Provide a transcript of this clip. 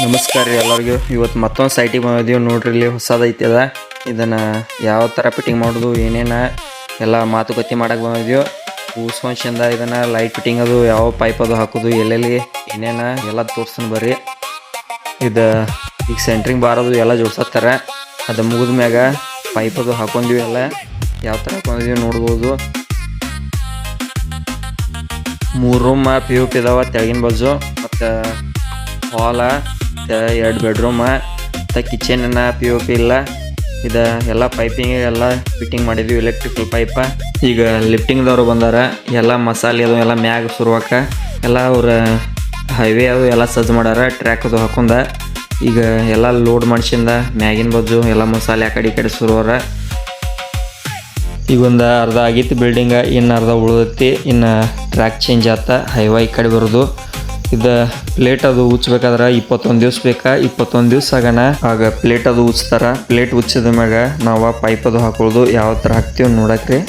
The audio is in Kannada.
ನಮಸ್ಕಾರ ರೀ ಎಲ್ಲರಿಗೂ. ಇವತ್ತು ಮತ್ತೊಂದು ಸೈಟಿಗೆ ಬಂದಿದ್ದೀವಿ ನೋಡ್ರಿ. ಇಲ್ಲಿ ಹೊಸದೈತಿ ಅದ. ಇದನ್ನು ಯಾವ ಥರ ಫಿಟ್ಟಿಂಗ್ ಮಾಡೋದು ಏನೇನು ಎಲ್ಲ ಮಾತುಕತೆ ಮಾಡಕ್ಕೆ ಬಂದಿದ್ದೀವಿ. ಕೂಸ್ಕೊಂಡ್ಸಿಂದ ಇದನ್ನು ಲೈಟ್ ಫಿಟ್ಟಿಂಗ್ ಅದು ಯಾವ ಪೈಪ್ ಅದು ಹಾಕೋದು ಎಲ್ಲೆಲ್ಲಿ ಏನೇನು ಎಲ್ಲ ತೋರಿಸ್ತಾನೆ ಬರ್ರಿ. ಇದು ಈಗ ಸೆಂಟ್ರಿಂಗ್ ಬಾರೋದು ಎಲ್ಲ ಜೋಡ್ಸತ್ತಾರೆ. ಅದು ಮುಗಿದ ಮ್ಯಾಗ ಪೈಪ್ ಅದು ಹಾಕೊಂಡಿವಿ. ಎಲ್ಲ ಯಾವ ಥರ ಹಾಕೊಂಡಿದ್ದೀವಿ ನೋಡ್ಬೋದು. 3 ರೂಮ್ POP ಇದಾವ ತೆಳಗಿನ ಬಾಜು. ಮತ್ತು ಹಾಲ 2 ಬೆಡ್ರೂಮ್ ಮತ್ತು ಕಿಚನ್ POP ಇಲ್ಲ. ಇದು ಎಲ್ಲ ಪೈಪಿಂಗ್ ಎಲ್ಲ ಫಿಟ್ಟಿಂಗ್ ಮಾಡಿದ್ವಿ, ಎಲೆಕ್ಟ್ರಿಕಲ್ ಪೈಪ. ಈಗ ಲಿಫ್ಟಿಂಗ್ದವ್ರು ಬಂದಾರ. ಎಲ್ಲ ಮಸಾಲೆ ಅದು ಎಲ್ಲ ಮ್ಯಾಗ ಸುರುವಾಕ ಎಲ್ಲ ಅವ್ರ ಹೈವೇ ಅದು ಎಲ್ಲ ಸಜ್ಜು ಮಾಡ್ಯಾರ. ಟ್ರ್ಯಾಕ್ ಅದು ಹಾಕೊಂಡ ಈಗ ಎಲ್ಲ ಲೋಡ್ ಮಾಡ್ಸಿಂದ ಮ್ಯಾಗಿನ ಬಾಜು ಎಲ್ಲ ಮಸಾಲೆ ಆ ಕಡೆ ಸುರುವಾರ. ಈಗ ಒಂದು ಅರ್ಧ ಆಗಿತ್ತು ಬಿಲ್ಡಿಂಗ, ಇನ್ನು ಅರ್ಧ ಉಳಿದೈತಿ. ಇನ್ನು ಟ್ರ್ಯಾಕ್ ಚೇಂಜ್ ಆತ, ಹೈವೇ ಈ ಕಡೆ ಬರೋದು. ಇದು ಪ್ಲೇಟ್ ಅದು ಉಚ್ಚಬೇಕಾದ್ರೆ 21 ದಿವ್ಸ ಬೇಕಾ. 21 ದಿವ್ಸ ಆಗ ಪ್ಲೇಟ್ ಅದು ಉಚ್ತಾರ. ಪ್ಲೇಟ್ ಉಚ್ಚಿದ ಮ್ಯಾಗ ನಾವು ಪೈಪ್ ಅದು ಹಾಕೊಳ್ಳೋದು ಯಾವ ಥರ ಹಾಕ್ತೀವಿ ನೋಡಕ್ರಿ.